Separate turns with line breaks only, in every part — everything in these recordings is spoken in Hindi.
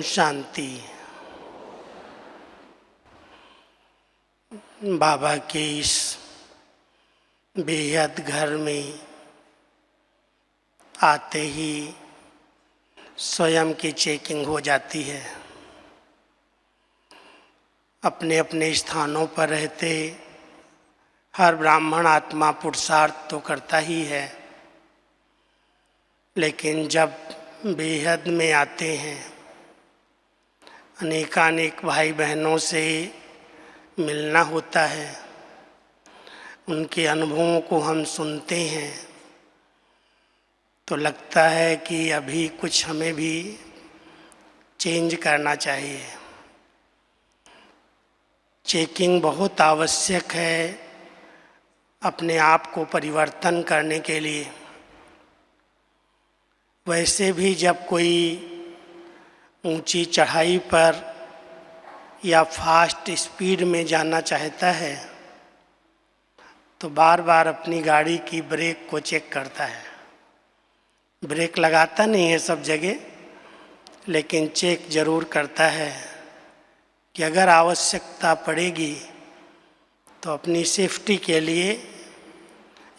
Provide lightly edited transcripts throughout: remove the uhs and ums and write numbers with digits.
शांति। बाबा के इस बेहद घर में आते ही स्वयं की चेकिंग हो जाती है। अपने अपने स्थानों पर रहते हर ब्राह्मण आत्मा पुरुषार्थ तो करता ही है, लेकिन जब बेहद में आते हैं, अनेकानेक भाई बहनों से मिलना होता है, उनके अनुभवों को हम सुनते हैं, तो लगता है कि अभी कुछ हमें भी चेंज करना चाहिए। चेकिंग बहुत आवश्यक है अपने आप को परिवर्तन करने के लिए। वैसे भी जब कोई ऊंची चढ़ाई पर या फास्ट स्पीड में जाना चाहता है तो बार बार अपनी गाड़ी की ब्रेक को चेक करता है। ब्रेक लगाता नहीं है सब जगह, लेकिन चेक ज़रूर करता है कि अगर आवश्यकता पड़ेगी तो अपनी सेफ्टी के लिए,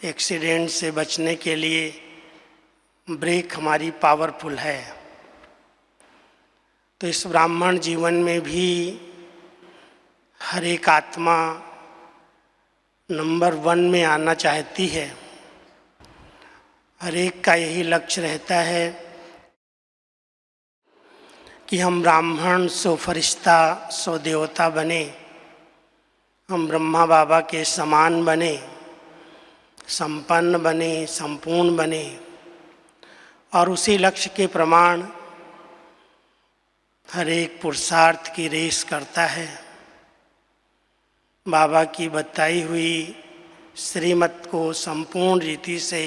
एक्सीडेंट से बचने के लिए ब्रेक हमारी पावरफुल है। तो इस ब्राह्मण जीवन में भी हर एक आत्मा नंबर 1 में आना चाहती है। हर एक का यही लक्ष्य रहता है कि हम ब्राह्मण सो फरिश्ता सो देवता बने, हम ब्रह्मा बाबा के समान बने, संपन्न बने, संपूर्ण बने। और उसी लक्ष्य के प्रमाण हर एक पुरुषार्थ की रेस करता है, बाबा की बताई हुई श्रीमत को संपूर्ण रीति से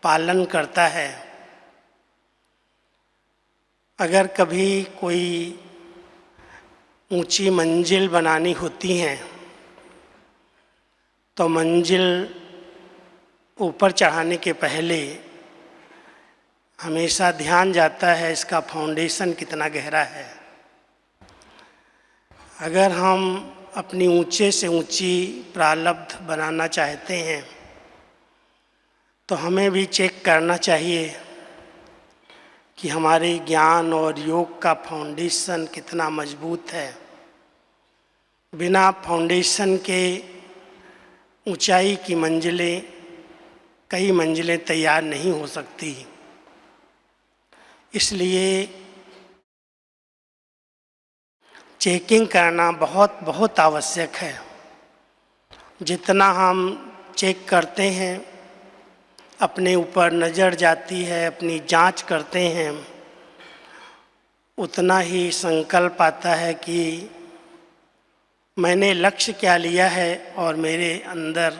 पालन करता है। अगर कभी कोई ऊंची मंजिल बनानी होती है तो मंजिल ऊपर चढ़ाने के पहले हमेशा ध्यान जाता है इसका फाउंडेशन कितना गहरा है। अगर हम अपनी ऊंचे से ऊंची प्रारब्ध बनाना चाहते हैं तो हमें भी चेक करना चाहिए कि हमारे ज्ञान और योग का फाउंडेशन कितना मजबूत है। बिना फाउंडेशन के ऊंचाई की मंजिलें, कई मंजिलें तैयार नहीं हो सकती। इसलिए चेकिंग करना बहुत बहुत आवश्यक है। जितना हम चेक करते हैं, अपने ऊपर नज़र जाती है, अपनी जांच करते हैं, उतना ही संकल्प आता है कि मैंने लक्ष्य क्या लिया है और मेरे अंदर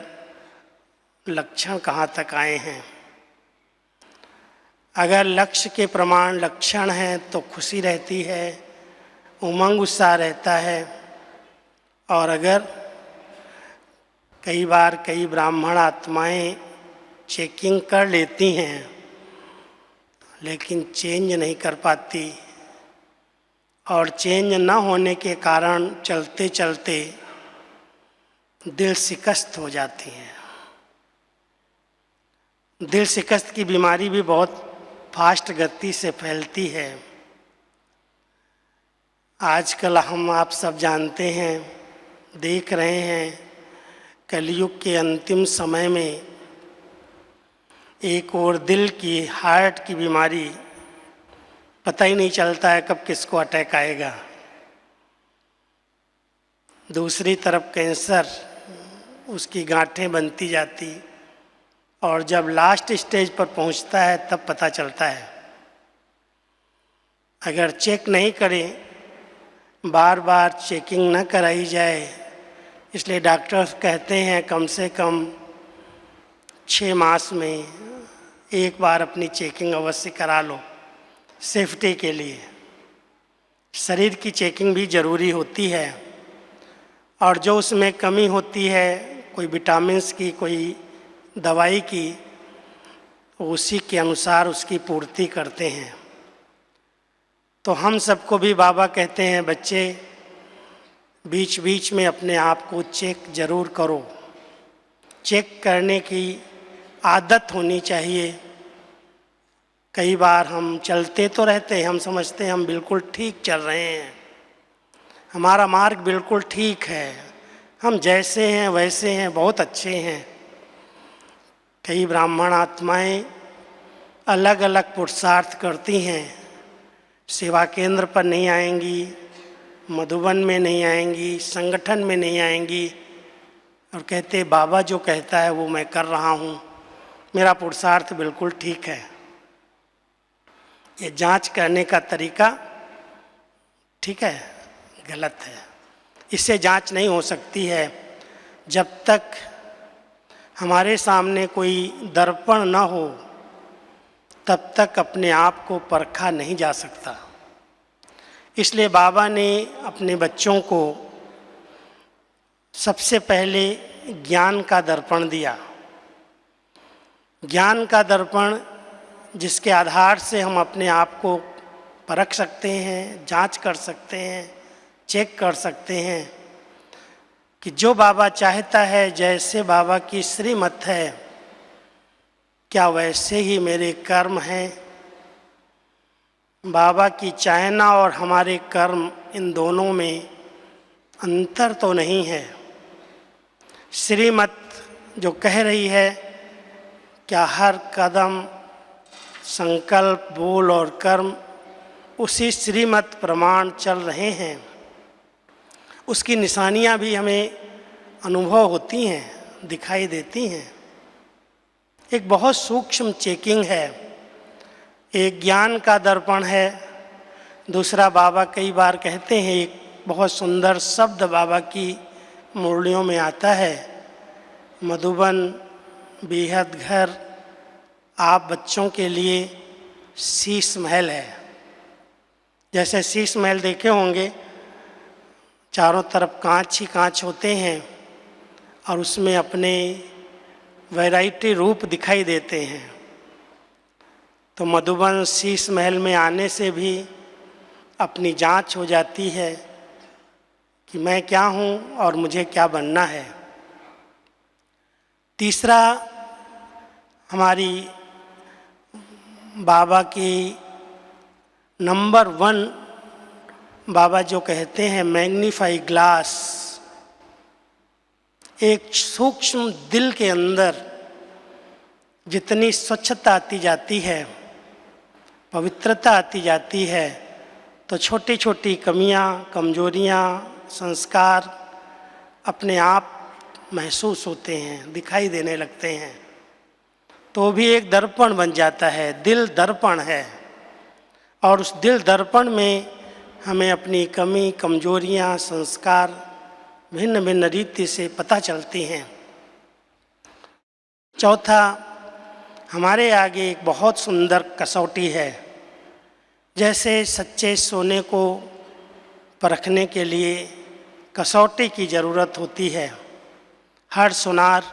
लक्षण कहाँ तक आए हैं। अगर लक्ष्य के प्रमाण लक्षण हैं तो खुशी रहती है, उमंग उत्साह रहता है। और अगर कई बार कई ब्राह्मण आत्माएं चेकिंग कर लेती हैं लेकिन चेंज नहीं कर पाती, और चेंज न होने के कारण चलते चलते दिल शिकस्त हो जाती हैं। दिल शिकस्त की बीमारी भी बहुत फास्ट गति से फैलती है। आजकल हम आप सब जानते हैं, देख रहे हैं, कलयुग के अंतिम समय में एक और दिल की, हार्ट की बीमारी, पता ही नहीं चलता है कब किसको अटैक आएगा। दूसरी तरफ कैंसर, उसकी गांठें बनती जाती, और जब लास्ट स्टेज पर पहुंचता है तब पता चलता है। अगर चेक नहीं करें, बार बार चेकिंग न कराई जाए, इसलिए डॉक्टर्स कहते हैं कम से कम 6 मास में एक बार अपनी चेकिंग अवश्य करा लो, सेफ्टी के लिए। शरीर की चेकिंग भी ज़रूरी होती है, और जो उसमें कमी होती है, कोई विटामिन्स की, कोई दवाई की, उसी के अनुसार उसकी पूर्ति करते हैं। तो हम सबको भी बाबा कहते हैं, बच्चे बीच बीच में अपने आप को चेक जरूर करो। चेक करने की आदत होनी चाहिए। कई बार हम चलते तो रहते हैं, हम समझते हैं हम बिल्कुल ठीक चल रहे हैं, हमारा मार्ग बिल्कुल ठीक है, हम जैसे हैं वैसे हैं, बहुत अच्छे हैं। कई ब्राह्मण आत्माएं अलग अलग पुरुषार्थ करती हैं, सेवा केंद्र पर नहीं आएंगी, मधुबन में नहीं आएंगी, संगठन में नहीं आएंगी, और कहते बाबा जो कहता है वो मैं कर रहा हूँ, मेरा पुरुषार्थ बिल्कुल ठीक है। ये जांच करने का तरीका ठीक है, गलत है। इससे जांच नहीं हो सकती है। जब तक हमारे सामने कोई दर्पण न हो तब तक अपने आप को परखा नहीं जा सकता। इसलिए बाबा ने अपने बच्चों को सबसे पहले ज्ञान का दर्पण दिया। ज्ञान का दर्पण जिसके आधार से हम अपने आप को परख सकते हैं, जांच कर सकते हैं, चेक कर सकते हैं कि जो बाबा चाहता है, जैसे बाबा की श्रीमत है, क्या वैसे ही मेरे कर्म हैं। बाबा की चाहना और हमारे कर्म, इन दोनों में अंतर तो नहीं है। श्रीमत जो कह रही है क्या हर कदम, संकल्प, बोल और कर्म उसी श्रीमत प्रमाण चल रहे हैं, उसकी निशानियां भी हमें अनुभव होती हैं, दिखाई देती हैं। एक बहुत सूक्ष्म चेकिंग है। एक ज्ञान का दर्पण है, दूसरा बाबा कई बार कहते हैं, एक बहुत सुंदर शब्द बाबा की मुरलियों में आता है, मधुबन बेहद घर आप बच्चों के लिए शीश महल है। जैसे शीश महल देखे होंगे, चारों तरफ कांच ही कांच होते हैं और उसमें अपने वैरायटी रूप दिखाई देते हैं। तो मधुबन शीश महल में आने से भी अपनी जांच हो जाती है कि मैं क्या हूँ और मुझे क्या बनना है। तीसरा, हमारी बाबा की नंबर 1 बाबा जो कहते हैं मैग्नीफाई ग्लास, एक सूक्ष्म दिल के अंदर जितनी स्वच्छता आती जाती है, पवित्रता आती जाती है, तो छोटी छोटी कमियां, कमजोरियां, संस्कार अपने आप महसूस होते हैं, दिखाई देने लगते हैं। तो भी एक दर्पण बन जाता है, दिल दर्पण है, और उस दिल दर्पण में हमें अपनी कमी, कमजोरियां, संस्कार भिन्न भिन्न रीति से पता चलती हैं। चौथा, हमारे आगे एक बहुत सुंदर कसौटी है। जैसे सच्चे सोने को परखने के लिए कसौटी की ज़रूरत होती है, हर सुनार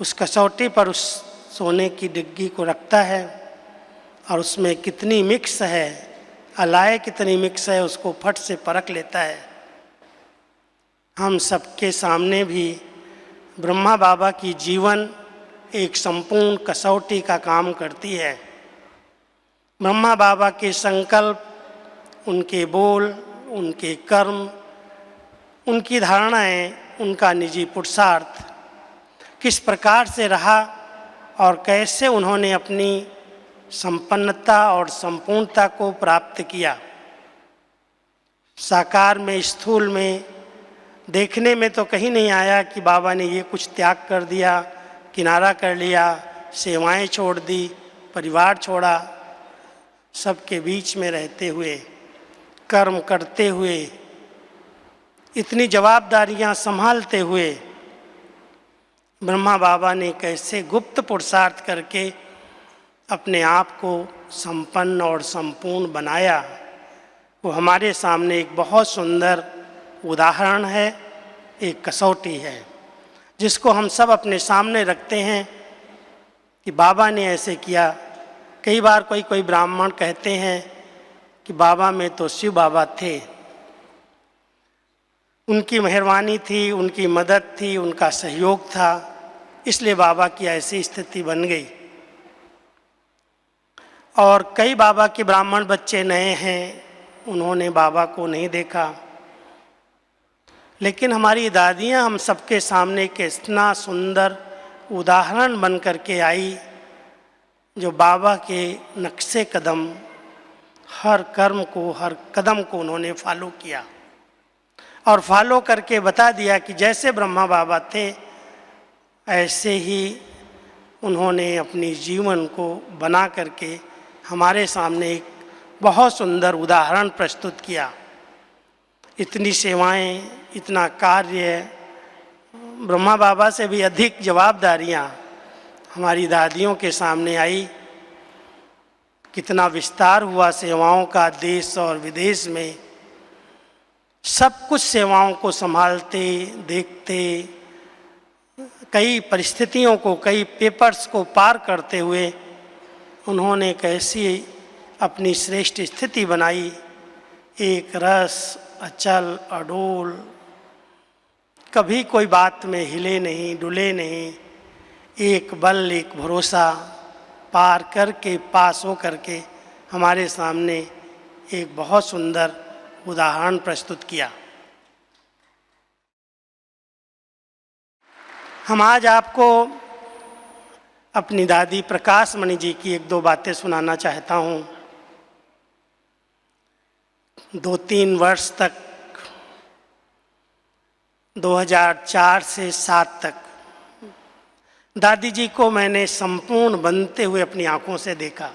उस कसौटी पर उस सोने की डिग्गी को रखता है और उसमें कितनी मिक्स है, अलाय कितनी मिक्स है, उसको फट से परख लेता है। हम सबके सामने भी ब्रह्मा बाबा की जीवन एक संपूर्ण कसौटी का काम करती है। ब्रह्मा बाबा के संकल्प, उनके बोल, उनके कर्म, उनकी धारणाएं, उनका निजी पुरुषार्थ किस प्रकार से रहा और कैसे उन्होंने अपनी संपन्नता और संपूर्णता को प्राप्त किया। साकार में, स्थूल में देखने में तो कहीं नहीं आया कि बाबा ने ये कुछ त्याग कर दिया, किनारा कर लिया, सेवाएं छोड़ दी, परिवार छोड़ा। सबके बीच में रहते हुए, कर्म करते हुए, इतनी जवाबदारियां संभालते हुए ब्रह्मा बाबा ने कैसे गुप्त पुरुषार्थ करके अपने आप को संपन्न और संपूर्ण बनाया, वो हमारे सामने एक बहुत सुंदर उदाहरण है, एक कसौटी है जिसको हम सब अपने सामने रखते हैं कि बाबा ने ऐसे किया। कई बार कोई ब्राह्मण कहते हैं कि बाबा में तो शिव बाबा थे, उनकी मेहरबानी थी, उनकी मदद थी, उनका सहयोग था, इसलिए बाबा की ऐसी स्थिति बन गई। और कई बाबा के ब्राह्मण बच्चे नए हैं, उन्होंने बाबा को नहीं देखा, लेकिन हमारी दादियाँ हम सबके सामने एक इतना सुंदर उदाहरण बन करके आई, जो बाबा के नक्शे कदम, हर कर्म को, हर कदम को उन्होंने फॉलो किया और फॉलो करके बता दिया कि जैसे ब्रह्मा बाबा थे ऐसे ही उन्होंने अपनी जीवन को बना करके हमारे सामने एक बहुत सुंदर उदाहरण प्रस्तुत किया। इतनी सेवाएं, इतना कार्य, ब्रह्मा बाबा से भी अधिक जवाबदारियां हमारी दादियों के सामने आई। कितना विस्तार हुआ सेवाओं का देश और विदेश में, सब कुछ सेवाओं को संभालते, देखते, कई परिस्थितियों को, कई पेपर्स को पार करते हुए उन्होंने कैसी अपनी श्रेष्ठ स्थिति बनाई। एक रस, अचल, अडोल, कभी कोई बात में हिले नहीं, डुले नहीं, एक बल, एक भरोसा, पार करके, पास हो करके हमारे सामने एक बहुत सुंदर उदाहरण प्रस्तुत किया। हम आज आपको अपनी दादी प्रकाश मणि जी की एक दो बातें सुनाना चाहता हूँ। 2-3 वर्ष तक, 2004 से 7 तक दादी जी को मैंने संपूर्ण बनते हुए अपनी आंखों से देखा,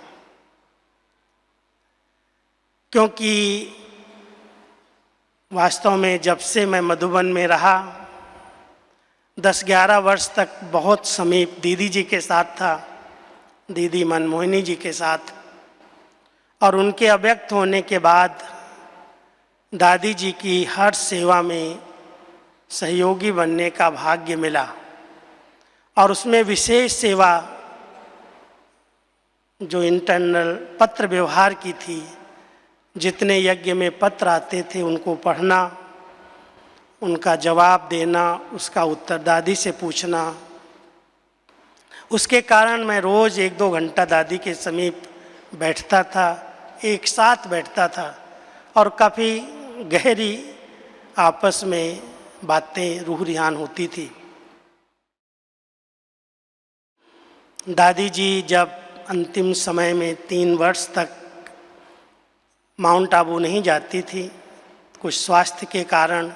क्योंकि वास्तव में जब से मैं मधुबन में रहा 10-11 वर्ष तक बहुत समीप दीदी जी के साथ था, दीदी मनमोहिनी जी के साथ, और उनके अव्यक्त होने के बाद दादी जी की हर सेवा में सहयोगी बनने का भाग्य मिला। और उसमें विशेष सेवा जो इंटरनल पत्र व्यवहार की थी, जितने यज्ञ में पत्र आते थे उनको पढ़ना, उनका जवाब देना, उसका उत्तर दादी से पूछना, उसके कारण मैं रोज़ 1-2 घंटा दादी के समीप बैठता था, एक साथ बैठता था और काफ़ी गहरी आपस में बातें रूह रिहान होती थी। दादी जी जब अंतिम समय में 3 वर्ष तक माउंट आबू नहीं जाती थी, कुछ स्वास्थ्य के कारण,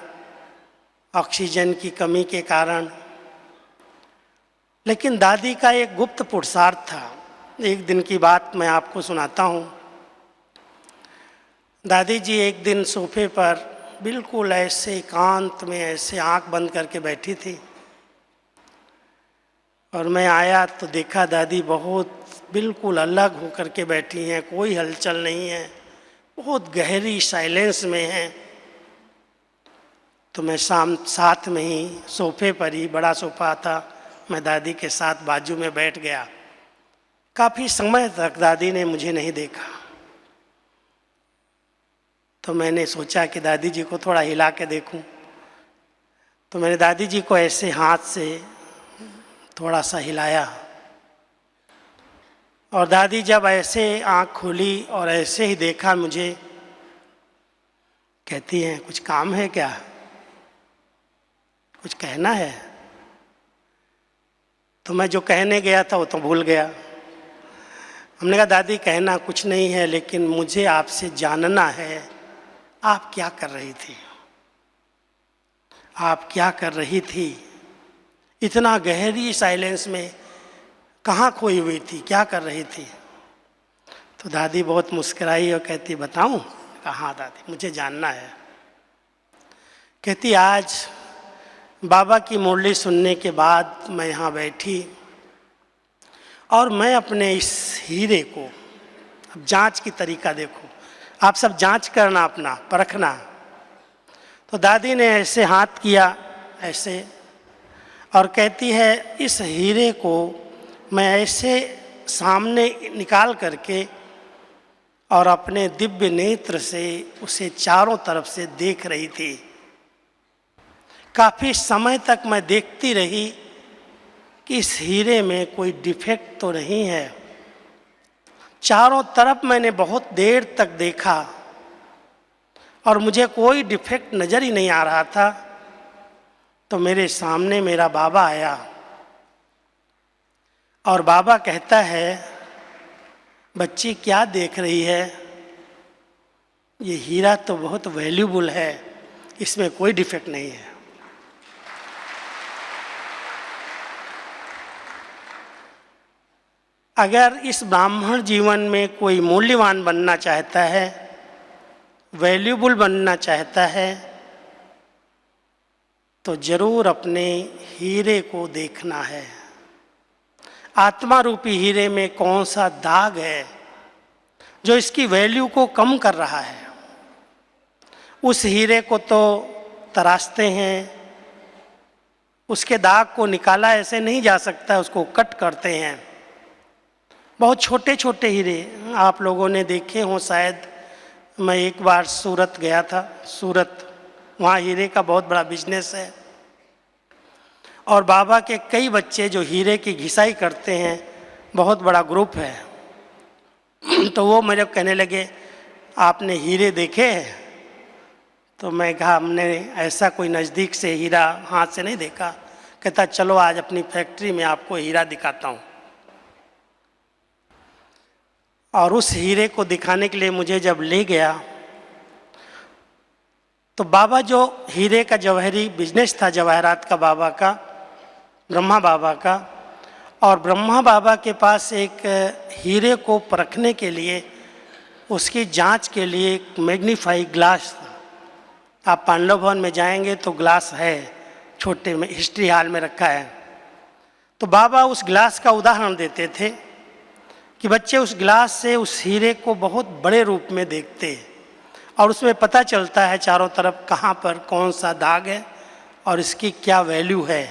ऑक्सीजन की कमी के कारण, लेकिन दादी का एक गुप्त पुरुषार्थ था। एक दिन की बात मैं आपको सुनाता हूँ। दादी जी एक दिन सोफे पर बिल्कुल ऐसे एकांत में ऐसे आंख बंद करके बैठी थी, और मैं आया तो देखा दादी बहुत बिल्कुल अलग होकर के बैठी हैं, कोई हलचल नहीं है, बहुत गहरी साइलेंस में हैं। तो मैं साथ में ही सोफे पर ही, बड़ा सोफा था, मैं दादी के साथ बाजू में बैठ गया। काफ़ी समय तक दादी ने मुझे नहीं देखा, तो मैंने सोचा कि दादी जी को थोड़ा हिला के देखूं। तो मैंने दादी जी को ऐसे हाथ से थोड़ा सा हिलाया, और दादी जब ऐसे आँख खोली और ऐसे ही देखा मुझे, कहती हैं, कुछ काम है क्या, कुछ कहना है? तो मैं जो कहने गया था वो तो भूल गया। हमने कहा दादी कहना कुछ नहीं है, लेकिन मुझे आपसे जानना है आप क्या कर रही थी, आप क्या कर रही थी, इतना गहरी साइलेंस में कहाँ खोई हुई थी, क्या कर रही थी? तो दादी बहुत मुस्कुराई और कहती बताऊं? कहा हाँ दादी मुझे जानना है। कहती आज बाबा की मुरली सुनने के बाद मैं यहाँ बैठी और मैं अपने इस हीरे को, अब जांच की तरीका देखो, आप सब जांच करना, अपना परखना। तो दादी ने ऐसे हाथ किया ऐसे, और कहती है इस हीरे को मैं ऐसे सामने निकाल करके और अपने दिव्य नेत्र से उसे चारों तरफ से देख रही थी। काफ़ी समय तक मैं देखती रही कि इस हीरे में कोई डिफेक्ट तो नहीं है। चारों तरफ मैंने बहुत देर तक देखा और मुझे कोई डिफेक्ट नज़र ही नहीं आ रहा था। तो मेरे सामने मेरा बाबा आया और बाबा कहता है, बच्ची क्या देख रही है? ये हीरा तो बहुत वैल्यूबल है, इसमें कोई डिफेक्ट नहीं है। अगर इस ब्राह्मण जीवन में कोई मूल्यवान बनना चाहता है, वैल्यूबल बनना चाहता है, तो जरूर अपने हीरे को देखना है। आत्मा रूपी हीरे में कौन सा दाग है जो इसकी वैल्यू को कम कर रहा है। उस हीरे को तो तराशते हैं, उसके दाग को निकाला ऐसे नहीं जा सकता, उसको कट करते हैं। बहुत छोटे छोटे हीरे आप लोगों ने देखे हों शायद। मैं एक बार सूरत गया था, सूरत, वहाँ हीरे का बहुत बड़ा बिजनेस है और बाबा के कई बच्चे जो हीरे की घिसाई करते हैं, बहुत बड़ा ग्रुप है। तो वो मेरे कहने लगे, आपने हीरे देखे हैं? तो मैं कहा, हमने ऐसा कोई नज़दीक से हीरा हाथ से नहीं देखा। कहता, चलो आज अपनी फैक्ट्री में आपको हीरा दिखाता हूँ। और उस हीरे को दिखाने के लिए मुझे जब ले गया तो बाबा, जो हीरे का जवाहरी बिजनेस था जवाहरात का बाबा का, ब्रह्मा बाबा का, और ब्रह्मा बाबा के पास एक हीरे को परखने के लिए, उसकी जांच के लिए एक मैग्नीफाई ग्लास, आप पांडव भवन में जाएंगे तो ग्लास है, छोटे में हिस्ट्री हॉल में रखा है। तो बाबा उस ग्लास का उदाहरण देते थे कि बच्चे उस ग्लास से उस हीरे को बहुत बड़े रूप में देखते हैं और उसमें पता चलता है चारों तरफ कहाँ पर कौन सा दाग है और इसकी क्या वैल्यू है।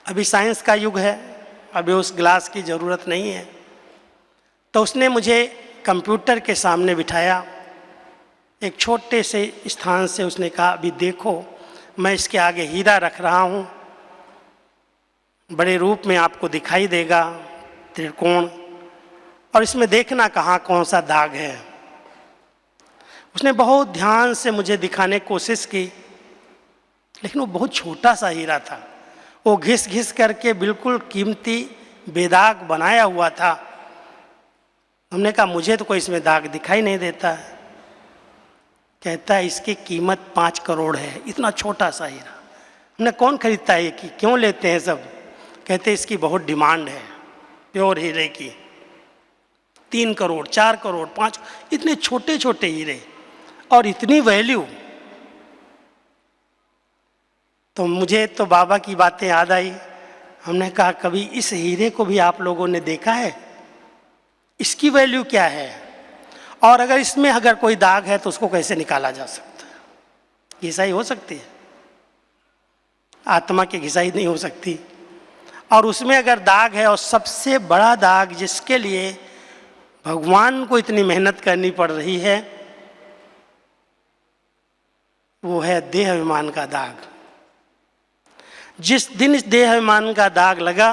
अभी साइंस का युग है, अभी उस ग्लास की ज़रूरत नहीं है। तो उसने मुझे कंप्यूटर के सामने बिठाया, एक छोटे से स्थान से उसने कहा, अभी देखो मैं इसके आगे हीरा रख रहा हूँ, बड़े रूप में आपको दिखाई देगा त्रिकोण, और इसमें देखना कहाँ कौन सा दाग है। उसने बहुत ध्यान से मुझे दिखाने की कोशिश की, लेकिन वो बहुत छोटा सा हीरा था। वो घिस घिस करके बिल्कुल कीमती बेदाग बनाया हुआ था। हमने कहा, मुझे तो कोई इसमें दाग दिखाई नहीं देता। कहता है, इसकी कीमत 5 करोड़ है, इतना छोटा सा हीरा। हमने, कौन खरीदता है, कि क्यों लेते हैं सब? कहते इसकी बहुत डिमांड है प्योर हीरे की। 3 करोड़, 4 करोड़, 5, इतने छोटे छोटे हीरे और इतनी वैल्यू। तो मुझे तो बाबा की बातें याद आई। हमने कहा, कभी इस हीरे को भी आप लोगों ने देखा है? इसकी वैल्यू क्या है? और अगर इसमें अगर कोई दाग है तो उसको कैसे निकाला जा सकता है? घिसाई हो सकती है? आत्मा की घिसाई नहीं हो सकती। और उसमें अगर दाग है, और सबसे बड़ा दाग जिसके लिए भगवान को इतनी मेहनत करनी पड़ रही है, वो है देह अभिमान का दाग। जिस दिन इस देह अभिमान का दाग लगा,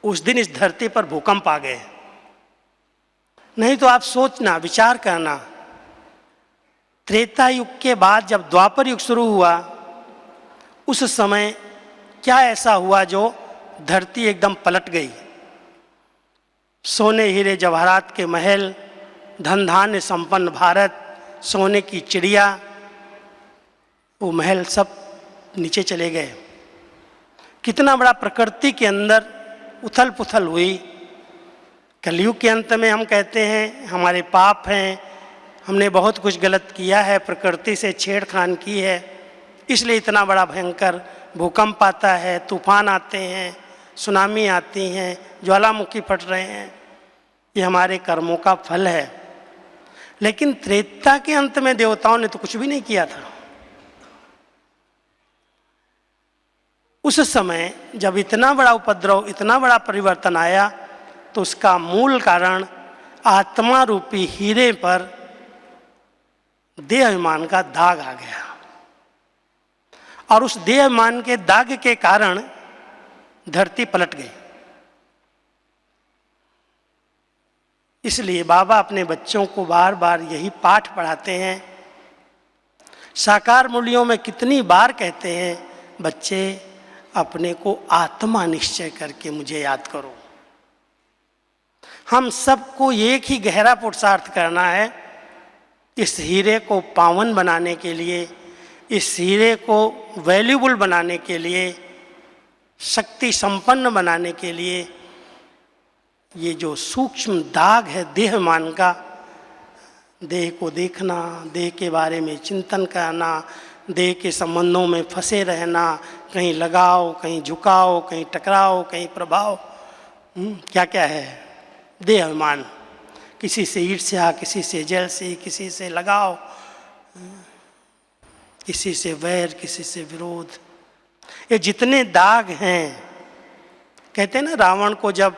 उस दिन इस धरती पर भूकंप आ गए। नहीं तो आप सोचना, विचार करना, त्रेता युग के बाद जब द्वापर युग शुरू हुआ, उस समय क्या ऐसा हुआ जो धरती एकदम पलट गई। सोने हीरे जवाहरात के महल, धन धान्य संपन्न भारत, सोने की चिड़िया, वो महल सब नीचे चले गए। कितना बड़ा प्रकृति के अंदर उथल पुथल हुई। कलयुग के अंत में हम कहते हैं हमारे पाप हैं, हमने बहुत कुछ गलत किया है, प्रकृति से छेड़खानी की है, इसलिए इतना बड़ा भयंकर भूकंप आता है, तूफान आते हैं, सुनामी आती हैं, ज्वालामुखी फट रहे हैं। ये हमारे कर्मों का फल है। लेकिन त्रेता के अंत में देवताओं ने तो कुछ भी नहीं किया था। उस समय जब इतना बड़ा उपद्रव, इतना बड़ा परिवर्तन आया, तो उसका मूल कारण आत्मा रूपी हीरे पर देह अभिमान का दाग आ गया, और उस देह अभिमान के दाग के कारण धरती पलट गई। इसलिए बाबा अपने बच्चों को बार बार यही पाठ पढ़ाते हैं। साकार मूल्यों में कितनी बार कहते हैं, बच्चे अपने को आत्मा निश्चय करके मुझे याद करो। हम सबको एक ही गहरा पुरुषार्थ करना है, इस हीरे को पावन बनाने के लिए, इस हीरे को वैल्यूबल बनाने के लिए, शक्ति संपन्न बनाने के लिए। ये जो सूक्ष्म दाग है देह मान का, देह को देखना, देह के बारे में चिंतन करना, देह के संबंधों में फंसे रहना, कहीं लगाव, कहीं झुकाव, कहीं टकराव, कहीं प्रभाव, क्या क्या है देह अभिमान। किसी से ईर्ष्या, किसी से जेलसी, किसी से लगाव, किसी से वैर, किसी से विरोध। ये जितने दाग हैं, कहते हैं ना, रावण को जब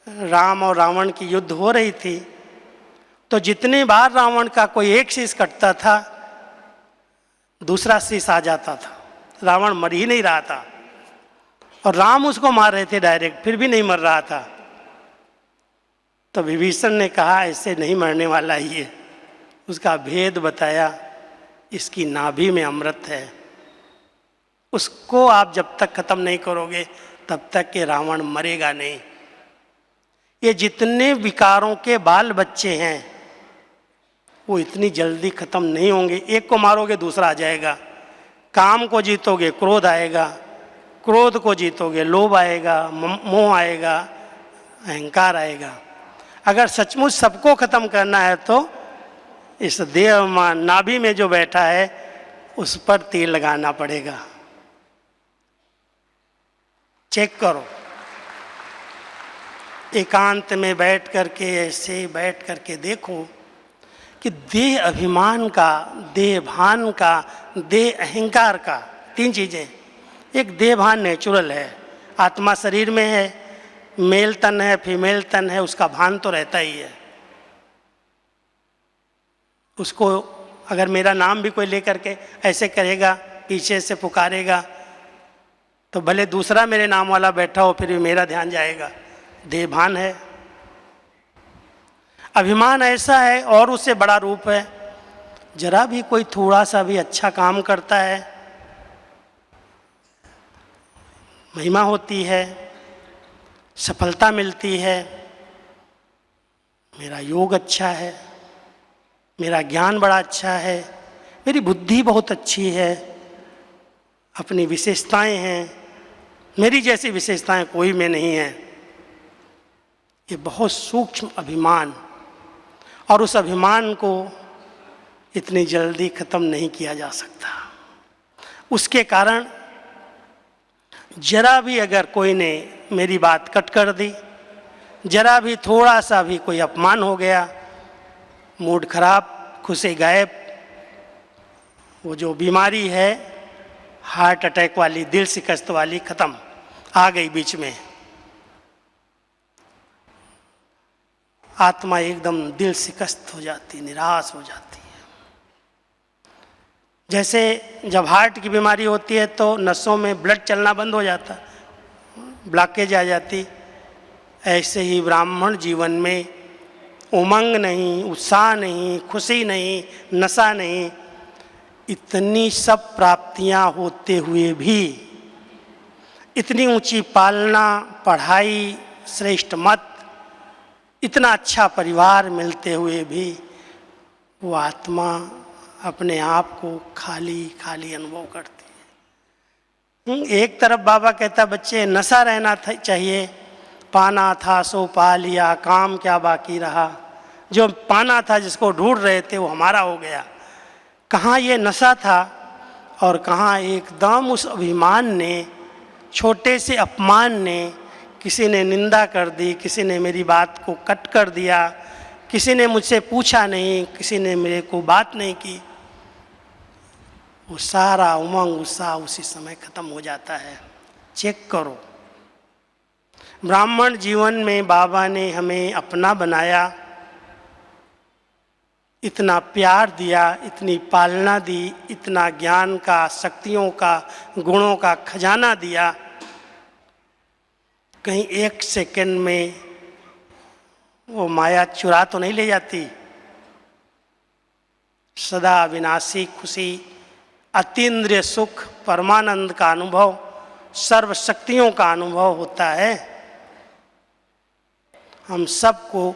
राम और रावण की युद्ध हो रही थी तो जितनी बार रावण का कोई एक शीश कटता था दूसरा शीश आ जाता था, रावण मर ही नहीं रहा था, और राम उसको मार रहे थे डायरेक्ट, फिर भी नहीं मर रहा था। तो विभीषण ने कहा ऐसे नहीं मरने वाला ही है, उसका भेद बताया, इसकी नाभि में अमृत है, उसको आप जब तक खत्म नहीं करोगे तब तक के रावण मरेगा नहीं। ये जितने विकारों के बाल बच्चे हैं वो इतनी जल्दी खत्म नहीं होंगे। एक को मारोगे दूसरा आ जाएगा, काम को जीतोगे क्रोध आएगा, क्रोध को जीतोगे लोभ आएगा, मोह आएगा, अहंकार आएगा। अगर सचमुच सबको खत्म करना है तो इस देह नाभि में जो बैठा है उस पर तेल लगाना पड़ेगा। चेक करो, एकांत में बैठ करके, ऐसे बैठ करके देखो कि देह अभिमान का, देह भान का, देह अहंकार का, तीन चीज़ें। एक देह भान नेचुरल है, आत्मा शरीर में है, मेल तन है, फीमेल तन है, उसका भान तो रहता ही है। उसको अगर मेरा नाम भी कोई लेकर के ऐसे करेगा, पीछे से पुकारेगा, तो भले दूसरा मेरे नाम वाला बैठा हो फिर भी मेरा ध्यान जाएगा। देहभान है। अभिमान ऐसा है और उससे बड़ा रूप है, जरा भी कोई थोड़ा सा भी अच्छा काम करता है, महिमा होती है, सफलता मिलती है, मेरा योग अच्छा है, मेरा ज्ञान बड़ा अच्छा है, मेरी बुद्धि बहुत अच्छी है, अपनी विशेषताएं हैं, मेरी जैसी विशेषताएं कोई में नहीं है। ये बहुत सूक्ष्म अभिमान, और उस अभिमान को इतनी जल्दी खत्म नहीं किया जा सकता। उसके कारण जरा भी अगर कोई ने मेरी बात कट कर दी, जरा भी थोड़ा सा भी कोई अपमान हो गया, मूड खराब, खुशी गायब। वो जो बीमारी है हार्ट अटैक वाली, दिल शिकस्त वाली, खत्म, आ गई बीच में। आत्मा एकदम दिल शिकस्त हो जाती, निराश हो जाती है। जैसे जब हार्ट की बीमारी होती है तो नसों में ब्लड चलना बंद हो जाता, ब्लॉकेज आ जाती। ऐसे ही ब्राह्मण जीवन में उमंग नहीं, उत्साह नहीं, खुशी नहीं, नशा नहीं, इतनी सब प्राप्तियां होते हुए भी, इतनी ऊंची पालना, पढ़ाई, श्रेष्ठ मत, इतना अच्छा परिवार मिलते हुए भी वो आत्मा अपने आप को खाली खाली अनुभव करती है। एक तरफ बाबा कहता बच्चे नशा रहना चाहिए, पाना था सो पा लिया, काम क्या बाकी रहा। जो पाना था, जिसको ढूंढ रहे थे, वो हमारा हो गया। कहाँ ये नशा था और कहाँ एकदम उस अभिमान ने, छोटे से अपमान ने, किसी ने निंदा कर दी, किसी ने मेरी बात को कट कर दिया, किसी ने मुझसे पूछा नहीं, किसी ने मेरे को बात नहीं की, वो सारा उमंग उत्साह उसी समय खत्म हो जाता है। चेक करो, ब्राह्मण जीवन में बाबा ने हमें अपना बनाया, इतना प्यार दिया, इतनी पालना दी, इतना ज्ञान का, शक्तियों का, गुणों का खजाना दिया। कहीं एक सेकंड में वो माया चुरा तो नहीं ले जाती। सदा विनाशी खुशी, अतीन्द्रिय सुख, परमानंद का अनुभव, सर्वशक्तियों का अनुभव होता है। हम सबको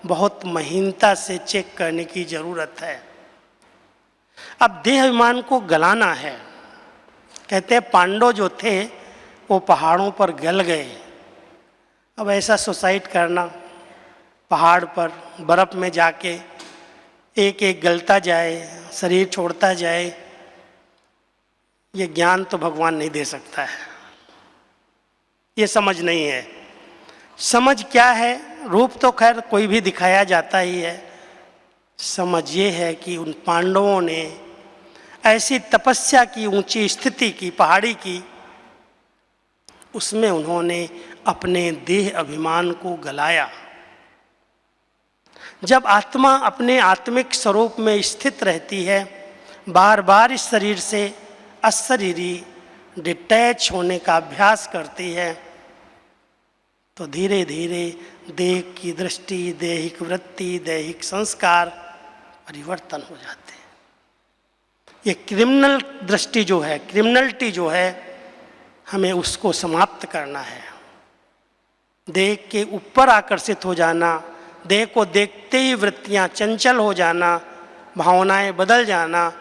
बहुत महीनता से चेक करने की जरूरत है। अब देह अभिमान को गलाना है। कहते हैं पांडव जो थे वो पहाड़ों पर गल गए। अब ऐसा सुसाइड करना, पहाड़ पर बर्फ में जाके एक एक गलता जाए, शरीर छोड़ता जाए, ये ज्ञान तो भगवान नहीं दे सकता है। ये समझ नहीं है। समझ क्या है? रूप तो खैर कोई भी दिखाया जाता ही है। समझ ये है कि उन पांडवों ने ऐसी तपस्या की, ऊंची स्थिति की, पहाड़ी की, उसमें उन्होंने अपने देह अभिमान को गलाया। जब आत्मा अपने आत्मिक स्वरूप में स्थित रहती है, बार बार इस शरीर से अशरीरी डिटैच होने का अभ्यास करती है, तो धीरे धीरे देह की दृष्टि, दैहिक वृत्ति, दैहिक संस्कार परिवर्तन हो जाते हैं। ये क्रिमिनल दृष्टि जो है, क्रिमिनलिटी जो है, हमें उसको समाप्त करना है। देह के ऊपर आकर्षित हो जाना, देह को देखते ही वृत्तियां चंचल हो जाना, भावनाएं बदल जाना।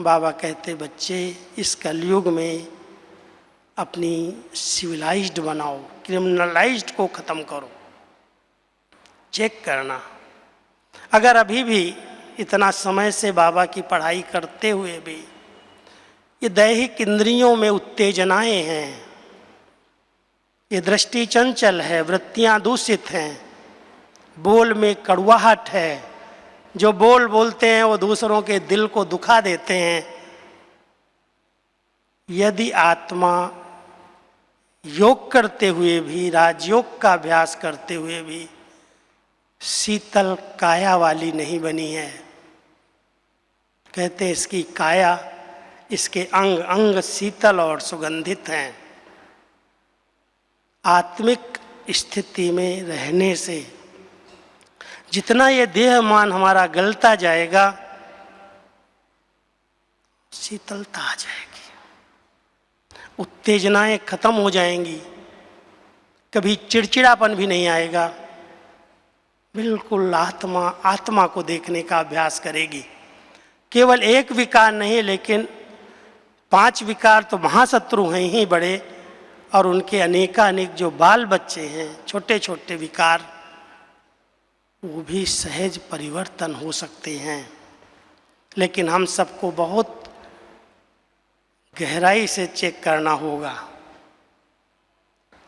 बाबा कहते बच्चे इस कलयुग में अपनी सिविलाइज्ड बनाओ, क्रिमिनलाइज्ड को ख़त्म करो। चेक करना। अगर अभी भी इतना समय से बाबा की पढ़ाई करते हुए भी ये दैहिक इंद्रियों में उत्तेजनाएं हैं, ये दृष्टि चंचल है, वृत्तियां दूषित हैं, बोल में कड़वाहट है, जो बोल बोलते हैं वो दूसरों के दिल को दुखा देते हैं। यदि आत्मा योग करते हुए भी, राजयोग का अभ्यास करते हुए भी शीतल काया वाली नहीं बनी है, कहते हैं इसकी काया, इसके अंग अंग शीतल और सुगंधित हैं। आत्मिक स्थिति में रहने से जितना ये देहमान हमारा गलता जाएगा, शीतलता आ जाएगी, उत्तेजनाएं खत्म हो जाएंगी, कभी चिड़चिड़ापन भी नहीं आएगा। बिल्कुल आत्मा आत्मा को देखने का अभ्यास करेगी। केवल एक विकार नहीं, लेकिन 5 विकार तो महाशत्रु हैं ही बड़े, और उनके अनेकानेक जो बाल बच्चे हैं, छोटे छोटे विकार, वो भी सहज परिवर्तन हो सकते हैं। लेकिन हम सबको बहुत गहराई से चेक करना होगा।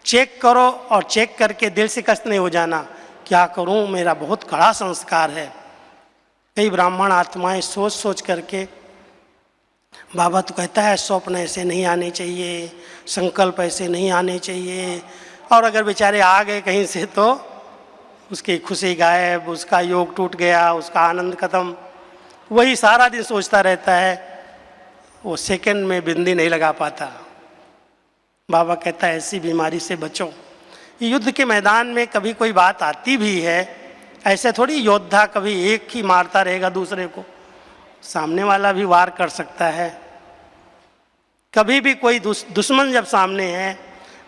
चेक करो और चेक करके दिल से कष्ट नहीं हो जाना, क्या करूं, मेरा बहुत कड़ा संस्कार है। कई ब्राह्मण आत्माएं सोच सोच करके, बाबा तो कहता है स्वप्न ऐसे नहीं आने चाहिए, संकल्प ऐसे नहीं आने चाहिए, और अगर बेचारे आ गए कहीं से तो उसकी खुशी गायब, उसका योग टूट गया, उसका आनंद खत्म। वही सारा दिन सोचता रहता है, वो सेकंड में बिंदी नहीं लगा पाता। बाबा कहता है ऐसी बीमारी से बचो। युद्ध के मैदान में कभी कोई बात आती भी है, ऐसे थोड़ी योद्धा कभी एक ही मारता रहेगा दूसरे को, सामने वाला भी वार कर सकता है। कभी भी कोई दुश्मन जब सामने है,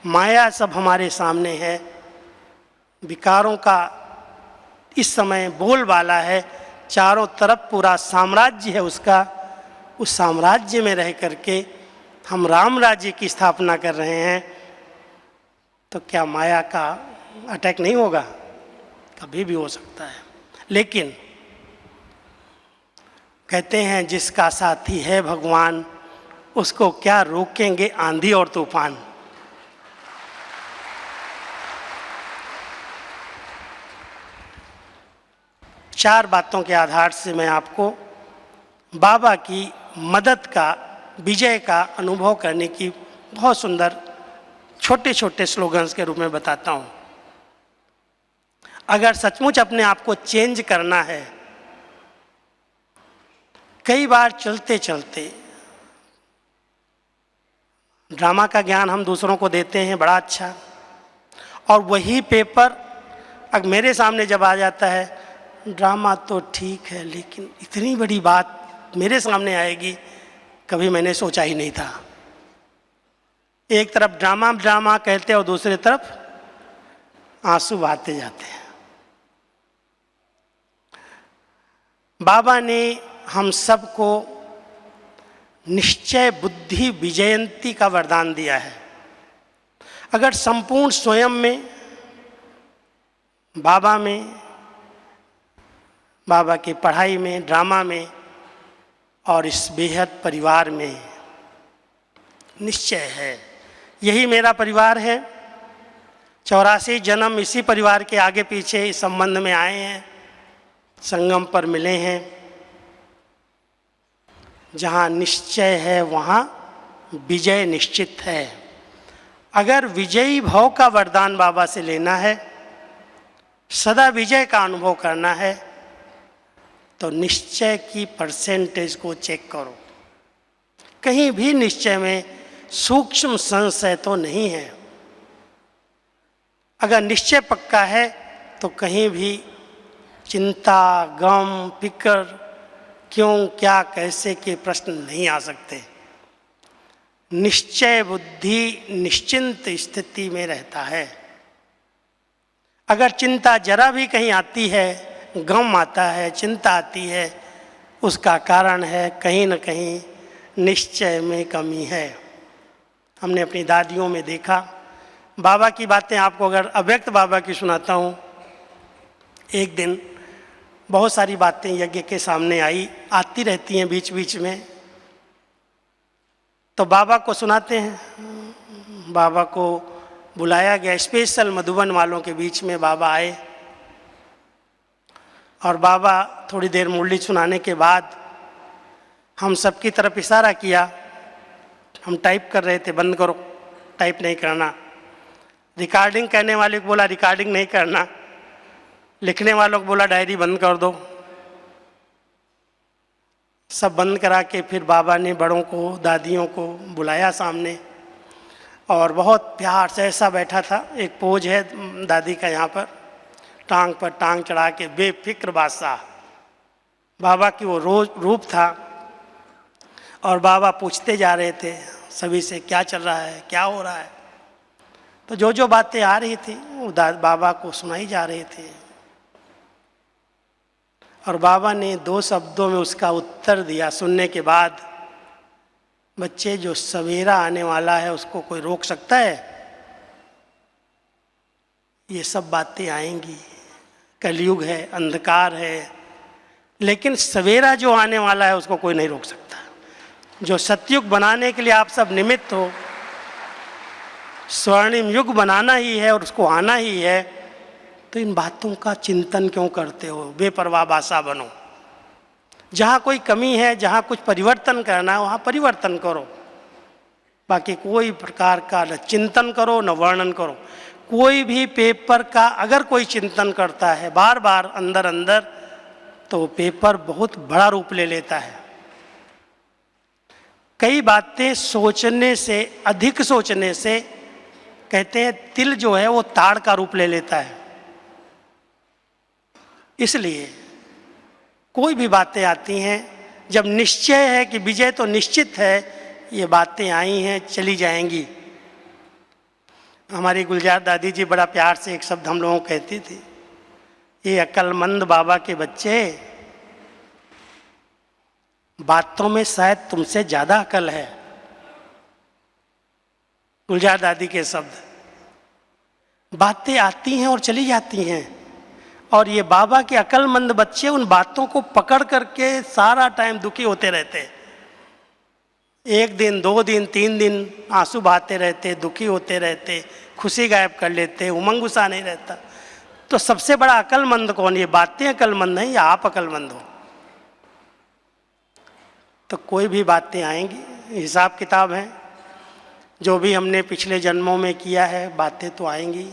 माया सब हमारे सामने है, विकारों का इस समय बोलबाला है, चारों तरफ पूरा साम्राज्य है उसका। उस साम्राज्य में रह करके हम राम राज्य की स्थापना कर रहे हैं, तो क्या माया का अटैक नहीं होगा? कभी भी हो सकता है। लेकिन कहते हैं जिसका साथी है भगवान, उसको क्या रोकेंगे आंधी और तूफान। चार बातों के आधार से मैं आपको बाबा की मदद का, विजय का अनुभव करने की बहुत सुंदर छोटे छोटे स्लोगन्स के रूप में बताता हूँ। अगर सचमुच अपने आप को चेंज करना है, कई बार चलते चलते ड्रामा का ज्ञान हम दूसरों को देते हैं, बड़ा अच्छा, और वही पेपर अब मेरे सामने जब आ जाता है, ड्रामा तो ठीक है लेकिन इतनी बड़ी बात मेरे सामने आएगी कभी मैंने सोचा ही नहीं था। एक तरफ ड्रामा ड्रामा कहते और दूसरी तरफ आंसू बहाते जाते हैं। बाबा ने हम सबको निश्चय बुद्धि विजयंती का वरदान दिया है। अगर संपूर्ण स्वयं में, बाबा की पढ़ाई में, ड्रामा में और इस बेहद परिवार में निश्चय है, यही मेरा परिवार है। 84 जन्म इसी परिवार के आगे पीछे इस संबंध में आए हैं, संगम पर मिले हैं। जहाँ निश्चय है वहाँ विजय निश्चित है। अगर विजयी भाव का वरदान बाबा से लेना है, सदा विजय का अनुभव करना है, तो निश्चय की परसेंटेज को चेक करो। कहीं भी निश्चय में सूक्ष्म संशय तो नहीं है। अगर निश्चय पक्का है तो कहीं भी चिंता, गम, फिक्र, क्यों, क्या, कैसे के प्रश्न नहीं आ सकते। निश्चय बुद्धि निश्चिंत स्थिति में रहता है। अगर चिंता जरा भी कहीं आती है, गम आता है, चिंता आती है, उसका कारण है कहीं न कहीं निश्चय में कमी है। हमने अपनी दादियों में देखा। बाबा की बातें आपको अगर अव्यक्त बाबा की सुनाता हूँ, एक दिन बहुत सारी बातें यज्ञ के सामने आती रहती हैं बीच बीच में, तो बाबा को सुनाते हैं। बाबा को बुलाया गया, स्पेशल मधुबन वालों के बीच में बाबा आए और बाबा थोड़ी देर मुरली सुनाने के बाद हम सबकी तरफ इशारा किया। हम टाइप कर रहे थे, बंद करो, टाइप नहीं करना। रिकॉर्डिंग करने वाले को बोला रिकॉर्डिंग नहीं करना, लिखने वालों को बोला डायरी बंद कर दो। सब बंद करा के फिर बाबा ने बड़ों को, दादियों को बुलाया सामने और बहुत प्यार से ऐसा बैठा था। एक पोज है दादी का यहाँ पर, टांग पर टांग चढ़ा के बेफिक्र बादशाह, बाबा की वो रोज रूप था। और बाबा पूछते जा रहे थे सभी से, क्या चल रहा है, क्या हो रहा है। तो जो जो बातें आ रही थी वो बाबा को सुनाई जा रहे थे। और बाबा ने 2 शब्दों में उसका उत्तर दिया सुनने के बाद, बच्चे जो सवेरा आने वाला है उसको कोई रोक सकता है? ये सब बातें आएंगी, कलयुग है, अंधकार है, लेकिन सवेरा जो आने वाला है उसको कोई नहीं रोक सकता। जो सतयुग बनाने के लिए आप सब निमित्त हो, स्वर्णिम युग बनाना ही है और उसको आना ही है, तो इन बातों का चिंतन क्यों करते हो? बेपरवाह बादशाह बनो। जहाँ कोई कमी है, जहाँ कुछ परिवर्तन करना है, वहाँ परिवर्तन करो। बाकी कोई प्रकार का न चिंतन करो न वर्णन करो। कोई भी पेपर का अगर कोई चिंतन करता है बार बार अंदर अंदर, तो पेपर बहुत बड़ा रूप ले लेता है। कई बातें सोचने से, अधिक सोचने से, कहते हैं तिल जो है वो ताड़ का रूप ले लेता है। इसलिए कोई भी बातें आती हैं, जब निश्चय है कि विजय तो निश्चित है, ये बातें आई हैं, चली जाएंगी। हमारी गुलजार दादी जी बड़ा प्यार से एक शब्द हम लोगों को कहती थी, ये अक्लमंद बाबा के बच्चे, बातों में शायद तुमसे ज़्यादा अकल है। गुलजार दादी के शब्द। बातें आती हैं और चली जाती हैं, और ये बाबा के अक्लमंद बच्चे उन बातों को पकड़ करके सारा टाइम दुखी होते रहते। 1 दिन, 2 दिन, 3 दिन आंसू बहाते रहते, दुखी होते रहते, खुशी गायब कर लेते, उमंग गुस्सा नहीं रहता। तो सबसे बड़ा अक्लमंद कौन? ये बातें अक्लमंद हैं या आप अक्लमंद हो? तो कोई भी बातें आएंगी, हिसाब किताब है। जो भी हमने पिछले जन्मों में किया है बातें तो आएंगी,